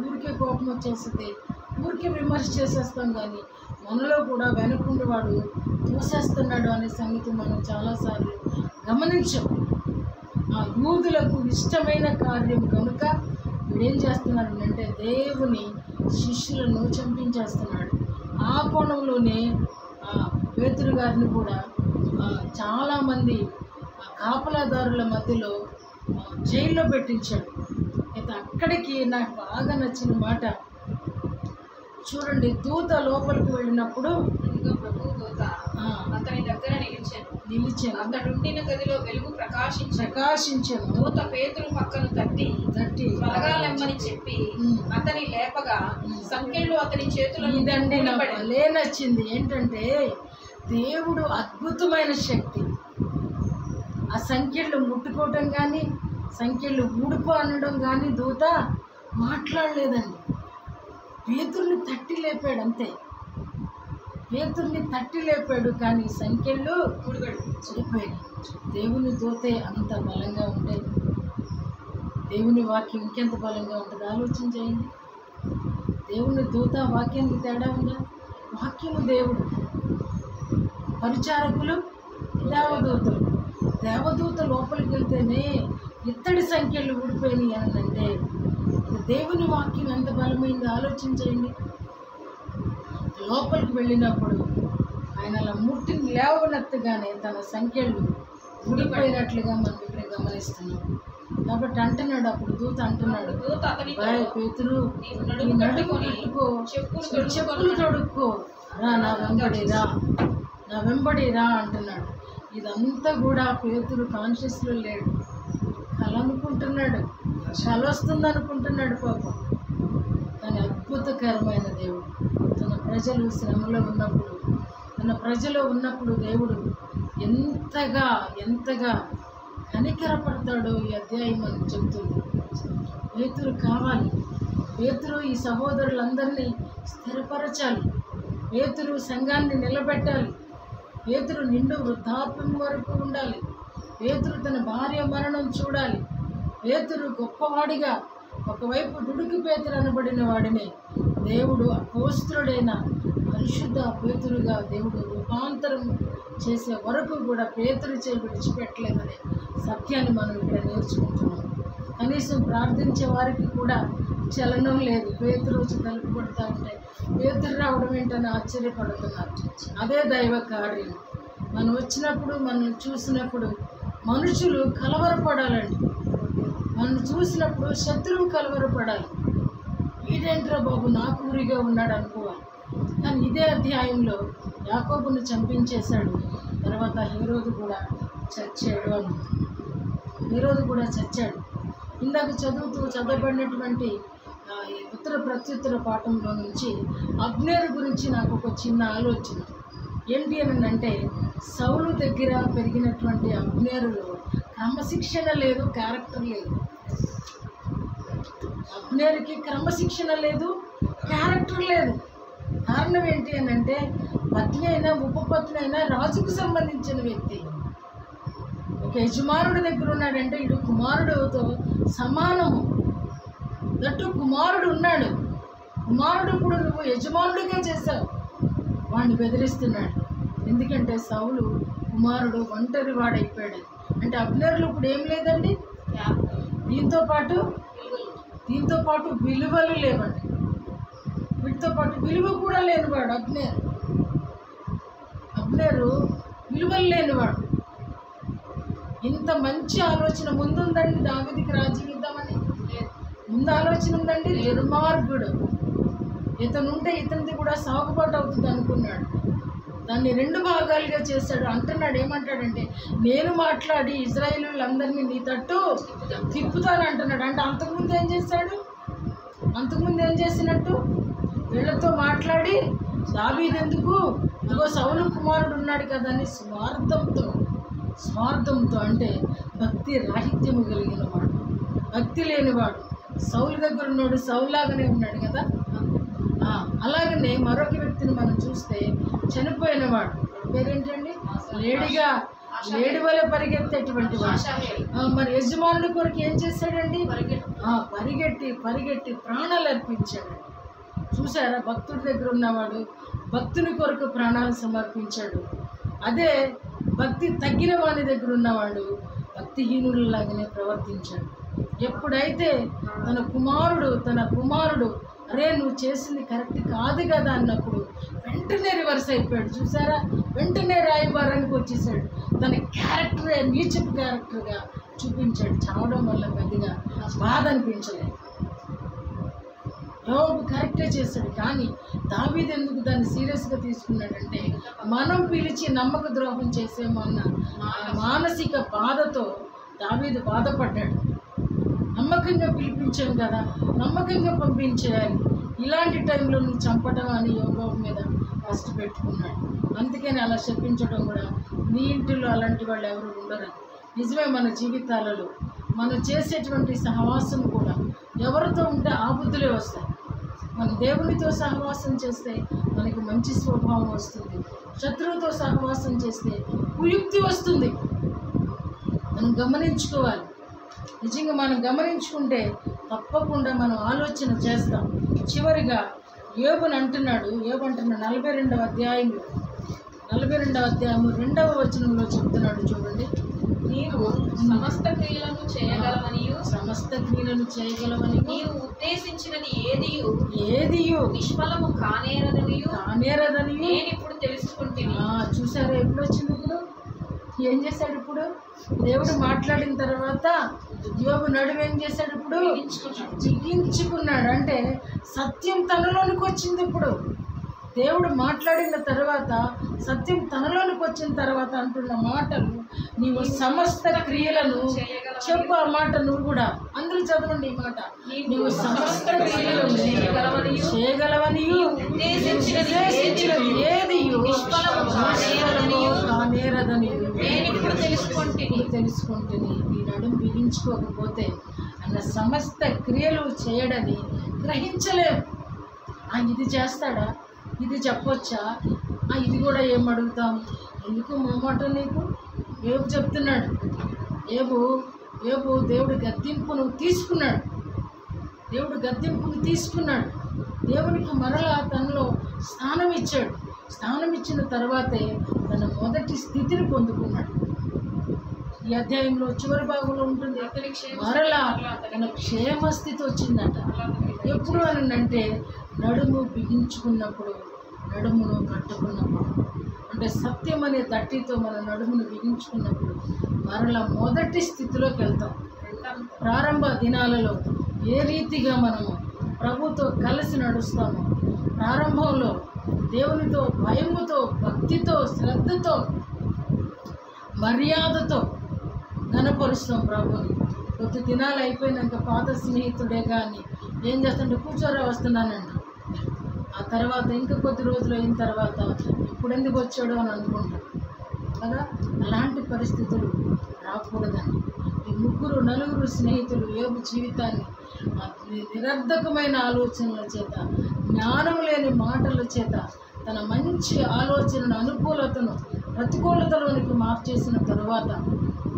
ఊరికే కోపం వచ్చేస్తుంది, ఊరికే విమర్శ చేసేస్తాం, కానీ మనలో కూడా వెనుకుండి వాడు తోసేస్తున్నాడు అనే సంగతి మనం చాలాసార్లు గమనించాం. ఆ యూదులకు ఇష్టమైన కార్యం కనుక వీడేం చేస్తున్నాడు అంటే దేవుని శిష్యులను చంపించేస్తున్నాడు. ఆ కోణంలోనే పేతురు గారిని కూడా చాలామంది కాపలాదారుల మధ్యలో జైల్లో పెట్టించాడు. అయితే అక్కడికి నాకు బాగా నచ్చిన మాట చూడండి. దూత లోపలికి వెళ్ళినప్పుడు అతని దగ్గర నిలిచాను. అతడుండిన గదిలో వెలుగు ప్రకాశించాను. దూత పేతురు పక్కను తట్టి త్వరగా లెమ్మని చెప్పి అతని లేపగా సంఖ్యలు అతని చేతులు. ఇదండి నాకు భలే నచ్చింది. ఏంటంటే దేవుడు అద్భుతమైన శక్తి. ఆ సంఖ్యలు ముట్టుకోవటం కానీ, సంఖ్యలు ఊడిపో అనడం కానీ దూత మాట్లాడలేదండి. పేతుర్ని తట్టి లేపాడు అంతే. పేతుర్ని తట్టి లేపాడు, కానీ సంఖ్యలు చెడిపోయాయి. దేవుని దూతే అంత బలంగా ఉంటే దేవుని వాక్యం ఇంకెంత బలంగా ఉంటుంది ఆలోచన చేయండి. దేవుని దూత వాక్యానికి తేడా ఉందా? వాక్యము దేవుడు, పరిచారకులు దేవదూతలు. దేవదూత లోపలికి వెళ్తేనే ఇత్తడి సంఖ్యలు ఊడిపోయినాయి అని అంటే దేవుని వాక్యం ఎంత బలమైంది ఆలోచన చేయండి. లోపలికి వెళ్ళినప్పుడు ఆయన అలా ముట్టిని లేవనెత్తగానే తన సంఖ్యలు ఊడిపోయినట్లుగా మనం ఇక్కడ గమనిస్తున్నాం. కాబట్టి అంటున్నాడు, అప్పుడు దూత అంటున్నాడు, పేతురు నీ నడుము కట్టుకో, చెప్పులు తొడుక్కో, రా నా వెంబడి రా, నా వెంబడి రా అంటున్నాడు. ఇదంతా కూడా పేతురు కాన్షియస్లో లేడు, కల అనుకుంటున్నాడు, కల వస్తుంది అనుకుంటున్నాడు పాపం. కానీ అద్భుతకరమైన దేవుడు తన ప్రజలు శ్రమలో ఉన్నప్పుడు, తన ప్రజలో ఉన్నప్పుడు దేవుడు ఎంతగా ఎంతగా కనికరపడతాడో ఈ అధ్యాయం మనకు చెబుతుంది. పేతురు కావాలి, పేతురు ఈ సహోదరులందరినీ స్థిరపరచాలి, పేతురు సంఘాన్ని నిలబెట్టాలి, పేతురు నిండు వృద్ధాప్యం వరకు ఉండాలి, పేతురు తన భార్య మరణం చూడాలి, పేతురు గొప్పవాడిగా ఒకవైపు దుడుకు పేతురు అనబడిన వాడిని దేవుడు అపోస్తుడైన పరిశుద్ధ పేతురుగా దేవుడు రూపాంతరం చేసే వరకు కూడా పేతురు చేయి విడిచిపెట్టలేదనే సత్యాన్ని మనం ఇక్కడ నేర్చుకుంటున్నాం. కనీసం ప్రార్థించే వారికి కూడా చలనం లేదు. పేతురు వచ్చి తలుపు కొడతా ఉంటే పేతురు రావడం ఏంటని ఆశ్చర్యపడుతున్నారు. అదే దైవ కార్యం. మనం వచ్చినప్పుడు, మనం చూసినప్పుడు మనుషులు కలవరపడాలండి. మనం చూసినప్పుడు శత్రువు కలవరపడాలి. ఈడేంట్రా బాబు నాకు ఊరిగా ఉన్నాడు అనుకోవాలి. కానీ ఇదే అధ్యాయంలో యాకోబును చంపించేశాడు, తర్వాత హేరోదు కూడా చచ్చాడు అని. హేరోదు కూడా చచ్చాడు. ఇందాక చదవబడినటువంటి ఉత్తర ప్రత్యుత్తర పాఠంలో నుంచి అబ్నేరు గురించి నాకు ఒక చిన్న ఆలోచన. ఏంటి అని అంటే, సౌలు దగ్గర పెరిగినటువంటి అబ్నేరులో క్రమశిక్షణ లేదు, క్యారెక్టర్ లేదు. అబ్నేరుకి క్రమశిక్షణ లేదు, క్యారెక్టర్ లేదు. కారణం ఏంటి అని అంటే, పత్ని అయినా ఉపపత్ని అయినా రాజుకు సంబంధించిన వ్యక్తి. ఒక యజమానుడి దగ్గర ఉన్నాడంటే ఇటు కుమారుడితో సమానము. దట్టు కుమారుడు ఉన్నాడు, కుమారుడు ఇప్పుడు నువ్వు యజమానుడిగా చేశావు, వాడిని బెదిరిస్తున్నాడు. ఎందుకంటే సౌలు కుమారుడు ఒంటరి వాడైపోయాడు. అంటే అబ్నేరులో ఇప్పుడు ఏం లేదండి, దీంతో పాటు విలువలు లేవండి. వీటితో పాటు విలువ కూడా లేనివాడు అబ్నేరు విలువలు లేనివాడు. ఇంత మంచి ఆలోచన ముందుందండి దావీదుకి రాజ్యం ఇద్దామని, ముందు ఆలోచన ఉందండి. దుర్మార్గుడు, ఇతనుంటే ఇతనిది కూడా సాగుబాటు అవుతుంది అనుకున్నాడు. దాన్ని 2 భాగాలుగా చేశాడు. అంటున్నాడు, ఏమంటాడంటే, నేను మాట్లాడి ఇజ్రాయేలీలందరినీ నీ తట్టు తిప్పుతాను అంటున్నాడు. అంటే అంతకుముందు ఏం చేసినట్టు, వీళ్ళతో మాట్లాడి దావీదెందుకు, ఇదిగో సౌలు కుమారుడు ఉన్నాడు కదా అని స్వార్థంతో అంటే భక్తి రాహిత్యము కలిగిన వాడు, భక్తి లేనివాడు. సౌలు దగ్గర ఉన్నాడు, సౌలాగానే ఉన్నాడు కదా. అలాగనే మరొక వ్యక్తిని మనం చూస్తే చనిపోయినవాడు, పేరేంటండి, లేడి వల్ల పరిగెత్తేటువంటి వాడు. మరి యజమానుడి కొరకు ఏం చేశాడండి, పరిగెట్టి ప్రాణాలు అర్పించాడు. చూసారా, భక్తుడి దగ్గర ఉన్నవాడు భక్తుని కొరకు ప్రాణాలు సమర్పించాడు. అదే భక్తి తగ్గిన వాని దగ్గర ఉన్నవాడు భక్తిహీనులలాగానే ప్రవర్తించాడు. ఎప్పుడైతే తన కుమారుడు అరే నువ్వు చేసింది కరెక్ట్ కాదు కదా అన్నప్పుడు వెంటనే రివర్స్ అయిపోయాడు. చూసారా, వెంటనే రాయబారానికి వచ్చేసాడు. తన క్యారెక్టరే నీచపు క్యారెక్టర్గా చూపించాడు. చావడం వల్ల పెద్దగా బాధ అనిపించలేదు. యోబు కరెక్టే చేశాడు. కానీ దావీదు ఎందుకు దాన్ని సీరియస్గా తీసుకున్నాడంటే, మనం పిలిచి నమ్మక ద్రోహం చేసేమో అన్న మానసిక బాధతో దావీదు బాధపడ్డాడు. నమ్మకంగా పిలిపించాం కదా, నమ్మకంగా పంపించేయాలి, ఇలాంటి టైంలో నువ్వు చంపడం అని యోబు మీద ఫస్ట్ పెట్టుకున్నాడు. అందుకని అలా చెప్పించడం కూడా, నీ ఇంటిలో అలాంటి వాళ్ళు ఎవరు ఉండరు. నిజమే, మన జీవితాలలో మనం చేసేటువంటి సహవాసం కూడా ఎవరితో ఉంటే ఆ బుద్ధులే వస్తాయి. మన దేవునితో సహవాసం చేస్తే మనకి మంచి స్వభావం వస్తుంది, శత్రువుతో సహవాసం చేస్తే కుయుక్తి వస్తుంది. మనం గమనించుకోవాలి. నిజంగా మనం గమనించుకుంటే తప్పకుండా మనం ఆలోచన చేస్తాం. చివరిగా యోబుని అంటున్నాడు, 42వ అధ్యాయంలో 42వ అధ్యాయము 2వ వచనంలో చెప్తున్నాడు. చూడండి, నీవు సమస్త క్రియలను చేయగలవని నీవు ఉద్దేశించినది ఏదియు నిష్ఫలము కానేరదని నేను ఇప్పుడు తెలుసుకుంటున్నా. చూసారా, ఎప్పుడు వచ్చింది? ఇప్పుడు ఏం చేశాడు? ఇప్పుడు దేవుడు మాట్లాడిన తర్వాత యోబు నడుము ఏం చేశాడు? ఇప్పుడు బిగించుకున్నాడు. అంటే సత్యం తనలోనికి వచ్చింది. ఇప్పుడు దేవుడు మాట్లాడిన తర్వాత, సత్యం తనలోనికి వచ్చిన తర్వాత అంటున్న మాటలు, నీవు సమస్త క్రియలను చెప్పు. ఆ మాట నువ్వు కూడా అందరూ చదవండి ఈ మాట. నీవు సమస్త క్రియలను చేయగలవనియు ఉద్దేశించినది ఏదియు కానేరదనియు తెలుసుకుంటుంది. ఈ నడుము బిగించుకోకపోతే అన్న సమస్త క్రియలు చేయడని గ్రహించలేము. ఇది చేస్తాడా, ఇది చెప్పొచ్చా, ఇది కూడా ఏం అడుగుతాం, ఎందుకు మొమ్మాట నీకు? ఏబు చెప్తున్నాడు. ఏబు దేవుడి గద్దింపును తీసుకున్నాడు. దేవునికి మరలా తనలో స్థానం ఇచ్చాడు. స్థానం ఇచ్చిన తర్వాతే తన మొదటి స్థితిని పొందుకున్నాడు. ఈ అధ్యాయంలో చివరి భాగంలో ఉంటుంది, మరలా తన క్షేమస్థితి వచ్చిందట. ఎప్పుడు అని అంటే నడుము బిగించుకున్నప్పుడు, నడుమును కట్టుకున్నప్పుడు, అంటే సత్యం అనే దట్టితో మన నడుమును బిగించుకున్నప్పుడు మరలా మొదటి స్థితిలోకి వెళ్తాం. ప్రారంభ దినాలలో ఏ రీతిగా మనము ప్రభుతో కలిసి నడుస్తామో, ప్రారంభంలో దేవునితో భయముతో, భక్తితో, శ్రద్ధతో, మర్యాదతో ఘనపరుస్తాం ప్రభుని. కొద్ది దినాలు అయిపోయినాక పాత స్నేహితుడే కానీ ఏం చేస్తుంటే కూర్చోరా వస్తున్నానండి. ఆ తర్వాత ఇంకా కొద్ది రోజులు అయిన తర్వాత ఇప్పుడు ఎందుకు వచ్చాడో అని అనుకుంటాం కదా. అలాంటి పరిస్థితులు రాకూడదని ఈ నలుగురు స్నేహితులు యోబు జీవితాన్ని నిరర్ధకమైన ఆలోచనల చేత, జ్ఞానం లేని మాటల చేత తన మంచి ఆలోచనను, అనుకూలతను ప్రతికూలతలోనికి మార్చేసిన తరువాత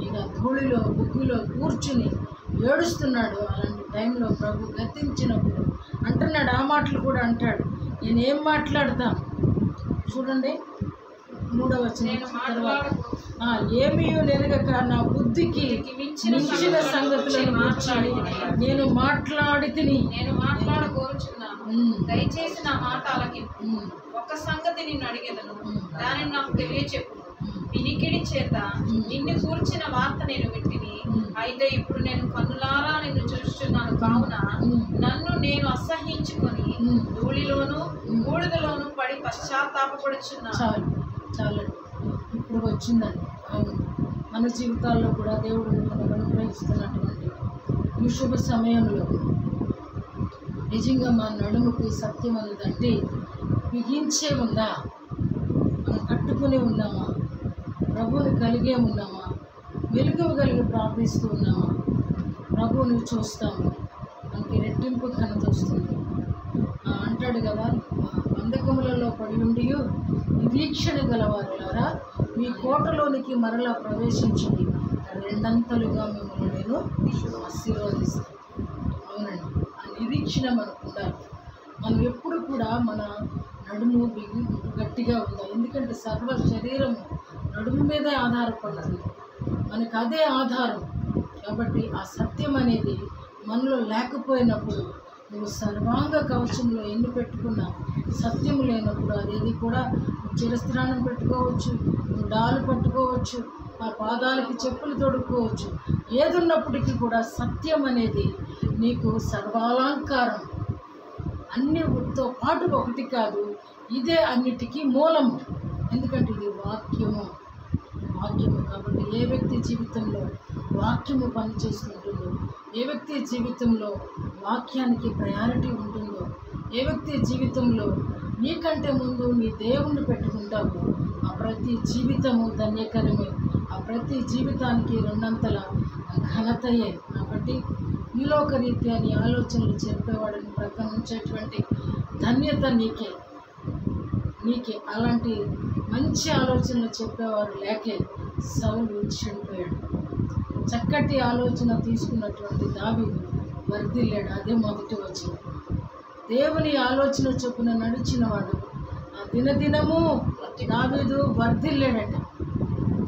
ఇక ధూళిలో బుగ్గులో కూర్చుని ఏడుస్తున్నాడు. అలాంటి టైంలో ప్రభు గతించినప్పుడు అంటున్నాడు, ఆ మాటలు కూడా అంటాడు. నేనేం మాట్లాడతాను చూడండి, 3వ వచనం తర్వాత, ఏమీ నెరగక నా బుద్ధికి మించిన సంగతులను మార్చాలి నేను మాట్లాడుకోరుచున్నాను. దయచేసి నా మాట ఆలకింపు. ఒక సంగతి నిన్ను అడిగేదను, దానిని నాకు తెలియచెప్పు. వినికిడి చేత నిన్ను కూర్చిన వార్త నేను వింటిని, అయితే ఇప్పుడు నేను కన్నులారా నిన్ను చూస్తున్నాను. కావున నన్ను నేను అసహ్యించుకొని ధూళిలోను బూడిదలోను పడి పశ్చాత్తాపపడుచున్నాను. చాలు ఇప్పుడు వచ్చిందండి. అవును, మన జీవితాల్లో కూడా దేవుడు మనకు అనుగ్రహిస్తున్నటువంటి ఈ శుభ సమయంలో నిజంగా మన నడుముకి సత్యం అనేదంటే బిగించే ఉందా, మనం కట్టుకుని ఉన్నామా, ప్రభువుని కలిగే ఉన్నామా, వెలుగుగలిగి ప్రార్థిస్తూ ఉన్నామా, ప్రభువుని చూస్తాము, మనకి రెట్టింపు ఘనత వస్తుంది. అంటాడు కదా, బంధకములలో పడి ఉండి నిరీక్షణ గలవారులారా మీ కోటలోనికి మరలా ప్రవేశించింది, రెండంతలుగా మిమ్మల్ని నేను ఆశీర్వదిస్తాను. అవునండి, ఆ నిరీక్షణ మనకు ఉండాలి. మనం ఎప్పుడు కూడా మన నడుము గట్టిగా ఉండాలి. ఎందుకంటే సర్వ శరీరం నడుము మీదే ఆధారపడుతుంది, మనకు అదే ఆధారం. కాబట్టి ఆ సత్యం అనేది మనలో లేకపోయినప్పుడు, నువ్వు సర్వాంగ కవచంలో ఎన్ని పెట్టుకున్నా సత్యము లేనప్పుడు అదేది కూడా చిరస్త్రాణం పెట్టుకోవచ్చు, నువ్వు డాలు పట్టుకోవచ్చు, ఆ పాదాలకి చెప్పులు తొడుక్కోవచ్చు, ఏదున్నప్పటికీ కూడా సత్యం అనేది నీకు సర్వాలంకారం. అన్నితో పాటు ఒకటి కాదు, ఇదే అన్నిటికీ మూలము. ఎందుకంటే ఇది వాక్యము. కాబట్టి ఏ వ్యక్తి జీవితంలో వాక్యము పనిచేస్తుంటుందో, ఏ వ్యక్తి జీవితంలో వాక్యానికి ప్రయారిటీ ఉంటుందో, ఏ వ్యక్తి జీవితంలో నీకంటే ముందు నీ దేవుణ్ణి పెట్టుకుంటావో, ఆ ప్రతి జీవితము ధన్యకరమే. ఆ ప్రతి జీవితానికి రెండంతల ఘనతయే. కాబట్టి ఈలోక రీత్యా నీ ఆలోచనలు చెప్పేవాడిని ప్రక్కన ఉంచేటువంటి ధన్యత నీకే. అలాంటి మంచి ఆలోచనలు చెప్పేవారు లేకే సౌలు చెడిపోయాడు. చక్కటి ఆలోచన తీసుకున్నటువంటి దావీదు వర్ధిల్లాడు. అదే మొదటి వచనం. దేవుని ఆలోచన చొప్పున నడిచినవాడు ఆ దినదినము దావీదు వర్ధిల్లాడట.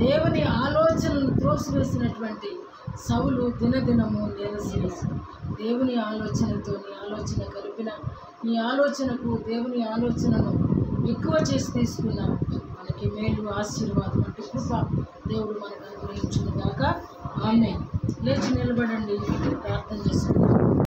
దేవుని ఆలోచనను త్రోసివేసినటువంటి సౌలు దినదినము నీరసించాడు. దేవుని ఆలోచనతో నీ ఆలోచన కలిపిన నీ ఆలోచనకు దేవుని ఆలోచనను ఎక్కువ చేసి తీసుకున్నాం. మనకి మేలు, ఆశీర్వాదం అంటే కృప దేవుడు మనకు అనుగ్రహించును గాక. ఆమేన్. లేచి నిలబడండి, ప్రార్థన చేసుకుందాం.